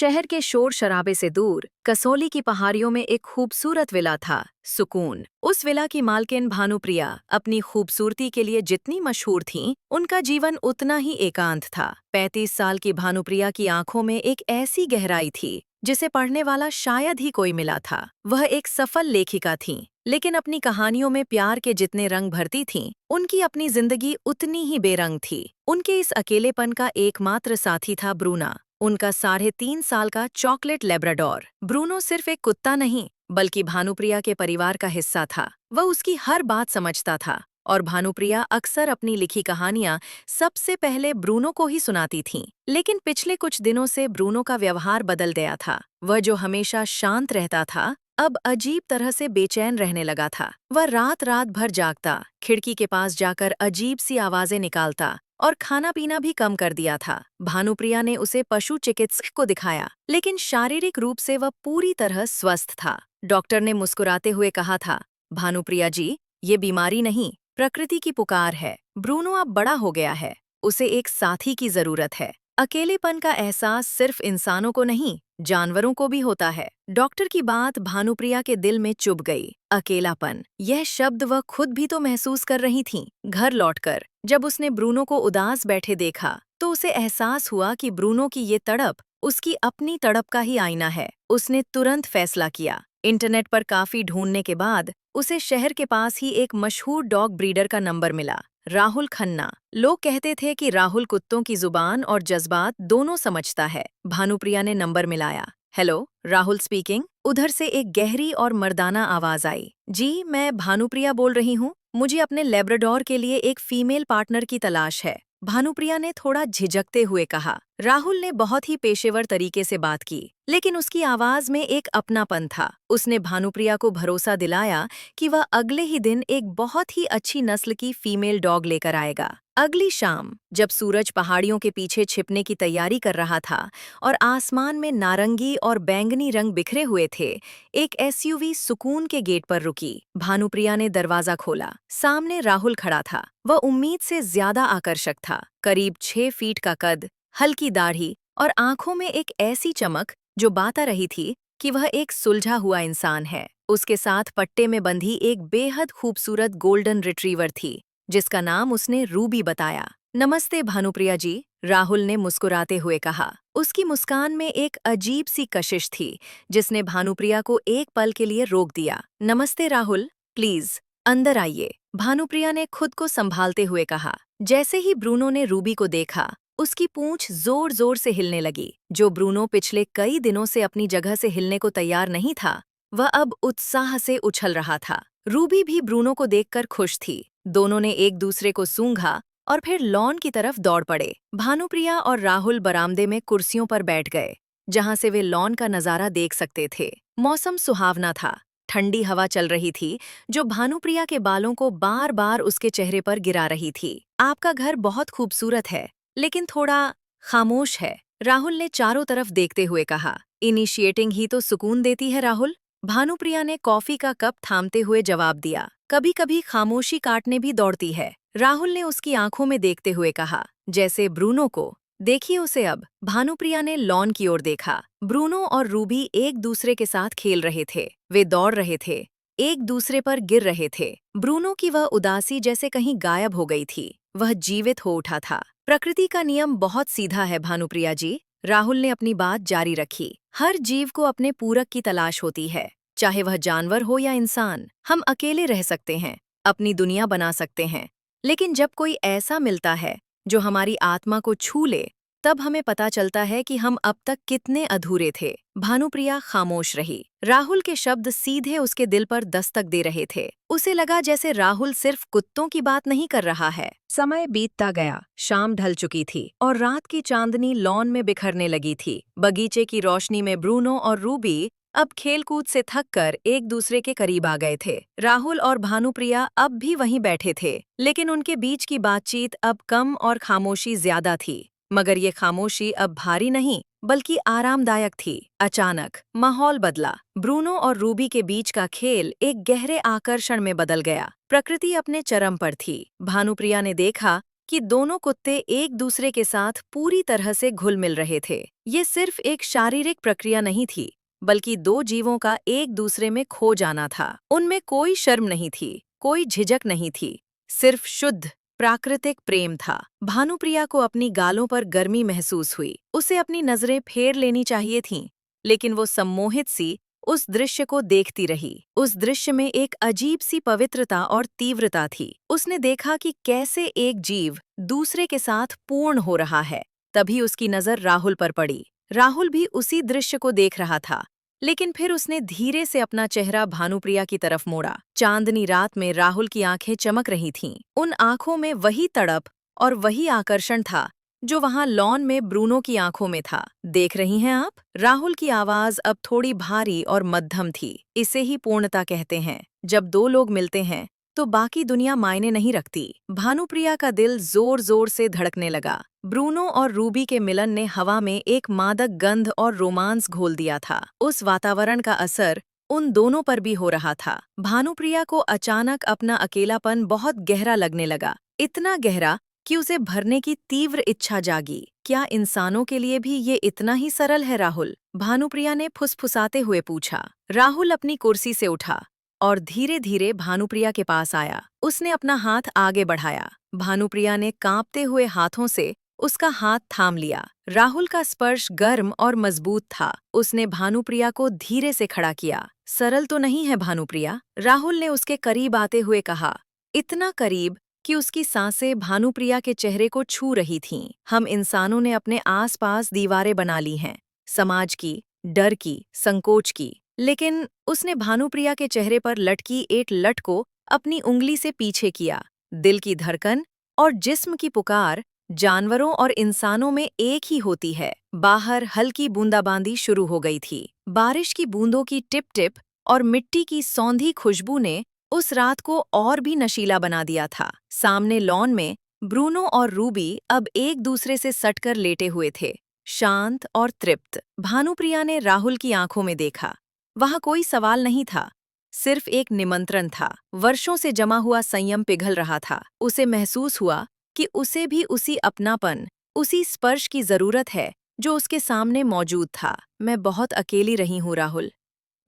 शहर के शोर शराबे से दूर कसौली की पहाड़ियों में एक खूबसूरत विला था, सुकून। उस विला की मालकिन भानुप्रिया अपनी खूबसूरती के लिए जितनी मशहूर थीं, उनका जीवन उतना ही एकांत था। 35 साल की भानुप्रिया की आंखों में एक ऐसी गहराई थी जिसे पढ़ने वाला शायद ही कोई मिला था। वह एक सफल लेखिका थीं, लेकिन अपनी कहानियों में प्यार के जितने रंग भरती थीं, उनकी अपनी जिंदगी उतनी ही बेरंग थी। उनके इस अकेलेपन का एकमात्र साथी था ब्रूना, उनका 3.5 साल का चॉकलेट लेब्राडोर। ब्रूनो सिर्फ एक कुत्ता नहीं, बल्कि भानुप्रिया के परिवार का हिस्सा था। वह उसकी हर बात समझता था और भानुप्रिया अक्सर अपनी लिखी कहानियां सबसे पहले ब्रूनो को ही सुनाती थीं। लेकिन पिछले कुछ दिनों से ब्रूनो का व्यवहार बदल गया था। वह जो हमेशा शांत रहता था, अब अजीब तरह से बेचैन रहने लगा था। वह रात रात भर जागता, खिड़की के पास जाकर अजीब सी आवाजें निकालता और खाना पीना भी कम कर दिया था। भानुप्रिया ने उसे पशु चिकित्सक को दिखाया, लेकिन शारीरिक रूप से वह पूरी तरह स्वस्थ था। डॉक्टर ने मुस्कुराते हुए कहा था, भानुप्रिया जी, ये बीमारी नहीं, प्रकृति की पुकार है। ब्रूनो अब बड़ा हो गया है, उसे एक साथी की जरूरत है। अकेलेपन का एहसास सिर्फ इंसानों को नहीं, जानवरों को भी होता है। डॉक्टर की बात भानुप्रिया के दिल में चुभ गई। अकेलापन, यह शब्द वह खुद भी तो महसूस कर रही थीं। घर लौटकर जब उसने ब्रूनो को उदास बैठे देखा, तो उसे एहसास हुआ कि ब्रूनो की ये तड़प उसकी अपनी तड़प का ही आईना है। उसने तुरंत फैसला किया। इंटरनेट पर काफी ढूंढने के बाद उसे शहर के पास ही एक मशहूर डॉग ब्रीडर का नंबर मिला, राहुल खन्ना। लोग कहते थे कि राहुल कुत्तों की जुबान और जज्बात दोनों समझता है। भानुप्रिया ने नंबर मिलाया। Hello, Rahul speaking. उधर से एक गहरी और मर्दाना आवाज आई। जी, मैं भानुप्रिया बोल रही हूँ। मुझे अपने लेब्राडोर के लिए एक फीमेल पार्टनर की तलाश है। भानुप्रिया ने थोड़ा झिझकते हुए कहा। राहुल ने बहुत ही पेशेवर तरीके से बात की, लेकिन उसकी आवाज में एक अपनापन था। उसने भानुप्रिया को भरोसा दिलाया कि वह अगले ही दिन एक बहुत ही अच्छी नस्ल की फीमेल डॉग लेकर आएगा। अगली शाम, जब सूरज पहाड़ियों के पीछे छिपने की तैयारी कर रहा था और आसमान में नारंगी और बैंगनी रंग बिखरे हुए थे, एक एसयूवी सुकून के गेट पर रुकी। भानुप्रिया ने दरवाजा खोला। सामने राहुल खड़ा था। वह उम्मीद से ज्यादा आकर्षक था। करीब 6 फीट का कद, हल्की दाढ़ी और आंखों में एक ऐसी चमक जो बता रही थी कि वह एक सुलझा हुआ इंसान है। उसके साथ पट्टे में बंधी एक बेहद खूबसूरत गोल्डन रिट्रीवर थी, जिसका नाम उसने रूबी बताया। नमस्ते भानुप्रिया जी, राहुल ने मुस्कुराते हुए कहा। उसकी मुस्कान में एक अजीब सी कशिश थी, जिसने भानुप्रिया को एक पल के लिए रोक दिया। नमस्ते राहुल, प्लीज अंदर आइए, भानुप्रिया ने खुद को संभालते हुए कहा। जैसे ही ब्रूनो ने रूबी को देखा, उसकी पूंछ जोर जोर से हिलने लगी। जो ब्रूनो पिछले कई दिनों से अपनी जगह से हिलने को तैयार नहीं था, वह अब उत्साह से उछल रहा था। रूबी भी ब्रूनो को देखकर खुश थी। दोनों ने एक दूसरे को सूंघा और फिर लॉन की तरफ दौड़ पड़े। भानुप्रिया और राहुल बरामदे में कुर्सियों पर बैठ गए, जहां से वे लॉन का नजारा देख सकते थे। मौसम सुहावना था। ठंडी हवा चल रही थी, जो भानुप्रिया के बालों को बार बार उसके चेहरे पर गिरा रही थी। आपका घर बहुत खूबसूरत है, लेकिन थोड़ा खामोश है, राहुल ने चारों तरफ देखते हुए कहा। इनिशिएटिंग ही तो सुकून देती है राहुल, भानुप्रिया ने कॉफी का कप थामते हुए जवाब दिया। कभी कभी खामोशी काटने भी दौड़ती है, राहुल ने उसकी आंखों में देखते हुए कहा, जैसे ब्रूनो को। देखिए उसे अब। भानुप्रिया ने लॉन की ओर देखा। ब्रूनो और रूबी एक दूसरे के साथ खेल रहे थे। वे दौड़ रहे थे, एक दूसरे पर गिर रहे थे। ब्रूनो की वह उदासी जैसे कहीं गायब हो गई थी। वह जीवित हो उठा था। प्रकृति का नियम बहुत सीधा है भानुप्रिया जी, राहुल ने अपनी बात जारी रखी। हर जीव को अपने पूरक की तलाश होती है, चाहे वह जानवर हो या इंसान। हम अकेले रह सकते हैं, अपनी दुनिया बना सकते हैं, लेकिन जब कोई ऐसा मिलता है जो हमारी आत्मा को छू ले, तब हमें पता चलता है कि हम अब तक कितने अधूरे थे। भानुप्रिया खामोश रही। राहुल के शब्द सीधे उसके दिल पर दस्तक दे रहे थे। उसे लगा जैसे राहुल सिर्फ कुत्तों की बात नहीं कर रहा है। समय बीतता गया। शाम ढल चुकी थी और रात की चांदनी लॉन में बिखरने लगी थी। बगीचे की रोशनी में ब्रूनो और रूबी अब खेलकूद से थककर एक दूसरे के करीब आ गए थे। राहुल और भानुप्रिया अब भी वहीं बैठे थे, लेकिन उनके बीच की बातचीत अब कम और खामोशी ज्यादा थी। मगर ये खामोशी अब भारी नहीं, बल्कि आरामदायक थी। अचानक माहौल बदला। ब्रूनो और रूबी के बीच का खेल एक गहरे आकर्षण में बदल गया। प्रकृति अपने चरम पर थी। भानुप्रिया ने देखा कि दोनों कुत्ते एक दूसरे के साथ पूरी तरह से घुल मिल रहे थे। ये सिर्फ एक शारीरिक प्रक्रिया नहीं थी, बल्कि दो जीवों का एक दूसरे में खो जाना था। उनमें कोई शर्म नहीं थी, कोई झिझक नहीं थी, सिर्फ शुद्ध प्राकृतिक प्रेम था। भानुप्रिया को अपनी गालों पर गर्मी महसूस हुई। उसे अपनी नजरें फेर लेनी चाहिए थीं, लेकिन वो सम्मोहित सी उस दृश्य को देखती रही। उस दृश्य में एक अजीब सी पवित्रता और तीव्रता थी। उसने देखा कि कैसे एक जीव दूसरे के साथ पूर्ण हो रहा है। तभी उसकी नजर राहुल पर पड़ी। राहुल भी उसी दृश्य को देख रहा था, लेकिन फिर उसने धीरे से अपना चेहरा भानुप्रिया की तरफ मोड़ा। चांदनी रात में राहुल की आंखें चमक रही थीं। उन आंखों में वही तड़प और वही आकर्षण था जो वहां लॉन में ब्रूनो की आंखों में था। देख रही हैं आप? राहुल की आवाज अब थोड़ी भारी और मध्यम थी। इसे ही पूर्णता कहते हैं। जब दो लोग मिलते हैं तो बाकी दुनिया मायने नहीं रखती। भानुप्रिया का दिल जोर जोर से धड़कने लगा। ब्रूनो और रूबी के मिलन ने हवा में एक मादक गंध और रोमांस घोल दिया था। उस वातावरण का असर उन दोनों पर भी हो रहा था। भानुप्रिया को अचानक अपना अकेलापन बहुत गहरा लगने लगा, इतना गहरा कि उसे भरने की तीव्र इच्छा जागी। क्या इंसानों के लिए भी ये इतना ही सरल है, राहुल? भानुप्रिया ने फुसफुसाते हुए पूछा। राहुल अपनी कुर्सी से उठा और धीरे धीरे भानुप्रिया के पास आया। उसने अपना हाथ आगे बढ़ाया। भानुप्रिया ने कांपते हुए हाथों से उसका हाथ थाम लिया। राहुल का स्पर्श गर्म और मजबूत था। उसने भानुप्रिया को धीरे से खड़ा किया। सरल तो नहीं है भानुप्रिया, राहुल ने उसके करीब आते हुए कहा, इतना करीब कि उसकी सांसें भानुप्रिया के चेहरे को छू रही थीं। हम इंसानों ने अपने आसपास दीवारें बना ली हैं, समाज की, डर की, संकोच की। लेकिन उसने भानुप्रिया के चेहरे पर लटकी एक लट को अपनी उंगली से पीछे किया। दिल की धड़कन और जिस्म की पुकार जानवरों और इंसानों में एक ही होती है। बाहर हल्की बूंदाबांदी शुरू हो गई थी। बारिश की बूंदों की टिप टिप और मिट्टी की सौंधी खुशबू ने उस रात को और भी नशीला बना दिया था। सामने लॉन में ब्रूनो और रूबी अब एक दूसरे से सटकर लेटे हुए थे, शांत और तृप्त। भानुप्रिया ने राहुल की आंखों में देखा। वहां कोई सवाल नहीं था, सिर्फ एक निमंत्रण था। वर्षों से जमा हुआ संयम पिघल रहा था। उसे महसूस हुआ कि उसे भी उसी अपनापन, उसी स्पर्श की जरूरत है जो उसके सामने मौजूद था। मैं बहुत अकेली रही हूँ राहुल।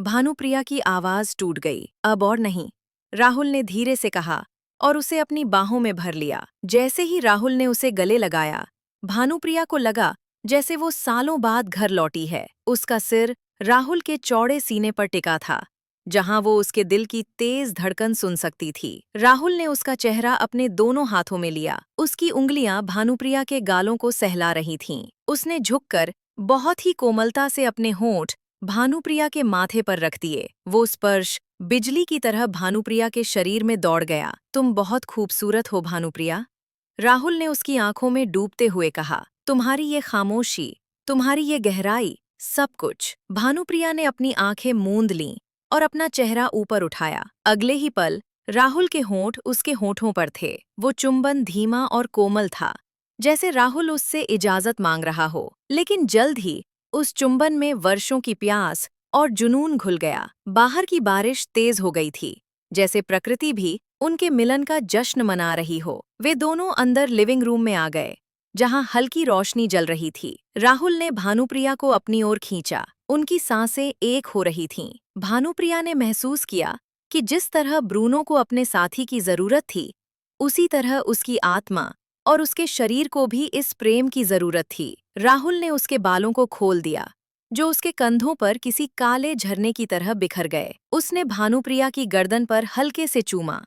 भानुप्रिया की आवाज टूट गई। अब और नहीं, राहुल ने धीरे से कहा और उसे अपनी बाहों में भर लिया। जैसे ही राहुल ने उसे गले लगाया, भानुप्रिया को लगा जैसे वो सालों बाद घर लौटी है। उसका सिर राहुल के चौड़े सीने पर टिका था, जहां वो उसके दिल की तेज धड़कन सुन सकती थी। राहुल ने उसका चेहरा अपने दोनों हाथों में लिया। उसकी उंगलियां भानुप्रिया के गालों को सहला रही थीं। उसने झुककर बहुत ही कोमलता से अपने होंठ भानुप्रिया के माथे पर रख दिए। वो स्पर्श बिजली की तरह भानुप्रिया के शरीर में दौड़ गया। तुम बहुत खूबसूरत हो भानुप्रिया, राहुल ने उसकी आंखों में डूबते हुए कहा। तुम्हारी ये खामोशी, तुम्हारी ये गहराई, सब कुछ। भानुप्रिया ने अपनी आंखें मूंद लीं और अपना चेहरा ऊपर उठाया। अगले ही पल राहुल के होंठ उसके होठों पर थे। वो चुंबन धीमा और कोमल था, जैसे राहुल उससे इजाजत मांग रहा हो। लेकिन जल्द ही उस चुंबन में वर्षों की प्यास और जुनून घुल गया। बाहर की बारिश तेज हो गई थी, जैसे प्रकृति भी उनके मिलन का जश्न मना रही हो। वे दोनों अंदर लिविंग रूम में आ गए, जहां हल्की रोशनी जल रही थी। राहुल ने भानुप्रिया को अपनी ओर खींचा। उनकी सांसें एक हो रही थीं। भानुप्रिया ने महसूस किया कि जिस तरह ब्रूनो को अपने साथी की जरूरत थी, उसी तरह उसकी आत्मा और उसके शरीर को भी इस प्रेम की जरूरत थी। राहुल ने उसके बालों को खोल दिया, जो उसके कंधों पर किसी काले झरने की तरह बिखर गए। उसने भानुप्रिया की गर्दन पर हल्के से चूमा,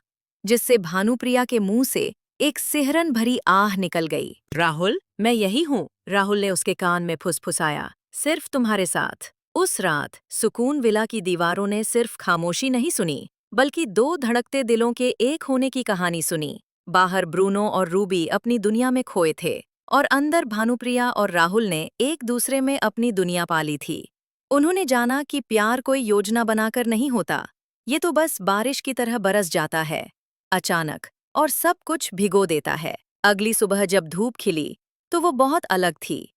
जिससे भानुप्रिया के मुंह से एक सिहरन भरी आह निकल गई। राहुल, मैं यही हूँ, राहुल ने उसके कान में फुसफुसाया, सिर्फ तुम्हारे साथ। उस रात सुकून विला की दीवारों ने सिर्फ खामोशी नहीं सुनी, बल्कि दो धड़कते दिलों के एक होने की कहानी सुनी। बाहर ब्रूनो और रूबी अपनी दुनिया में खोए थे, और अंदर भानुप्रिया और राहुल ने एक दूसरे में अपनी दुनिया पाली थी। उन्होंने जाना कि प्यार कोई योजना बनाकर नहीं होता, ये तो बस बारिश की तरह बरस जाता है, अचानक, और सब कुछ भिगो देता है। अगली सुबह जब धूप खिली, तो वो बहुत अलग थी।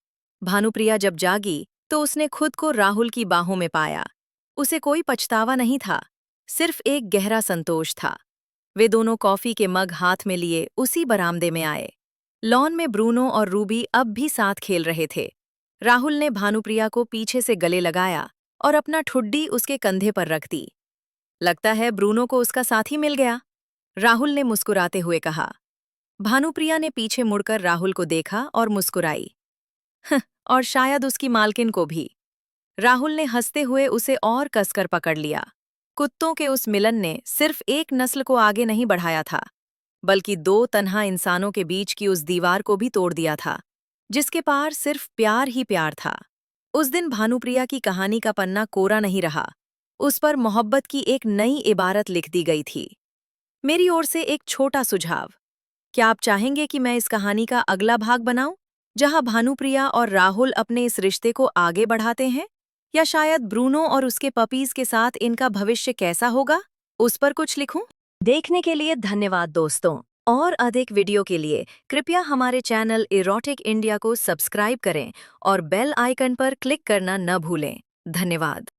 भानुप्रिया जब जागी, तो उसने खुद को राहुल की बाहों में पाया। उसे कोई पछतावा नहीं था, सिर्फ एक गहरा संतोष था। वे दोनों कॉफी के मग हाथ में लिए उसी बरामदे में आए। लॉन में ब्रूनो और रूबी अब भी साथ खेल रहे थे। राहुल ने भानुप्रिया को पीछे से गले लगाया और अपना ठुड्डी उसके कंधे पर रख दी। लगता है ब्रूनो को उसका साथी मिल गया, राहुल ने मुस्कुराते हुए कहा। भानुप्रिया ने पीछे मुड़कर राहुल को देखा और मुस्कुराई। और शायद उसकी मालकिन को भी। राहुल ने हंसते हुए उसे और कसकर पकड़ लिया। कुत्तों के उस मिलन ने सिर्फ एक नस्ल को आगे नहीं बढ़ाया था, बल्कि दो तन्हा इंसानों के बीच की उस दीवार को भी तोड़ दिया था, जिसके पार सिर्फ प्यार ही प्यार था। उस दिन भानुप्रिया की कहानी का पन्ना कोरा नहीं रहा, उस पर मोहब्बत की एक नई इबारत लिख दी गई थी। मेरी ओर से एक छोटा सुझाव, क्या आप चाहेंगे कि मैं इस कहानी का अगला भाग बनाऊं, जहां भानुप्रिया और राहुल अपने इस रिश्ते को आगे बढ़ाते हैं, या शायद ब्रूनो और उसके पपीज के साथ इनका भविष्य कैसा होगा, उस पर कुछ लिखूं? देखने के लिए धन्यवाद दोस्तों। और अधिक वीडियो के लिए कृपया हमारे चैनल इरोटिक इंडिया को सब्सक्राइब करें और बेल आइकन पर क्लिक करना न भूलें। धन्यवाद।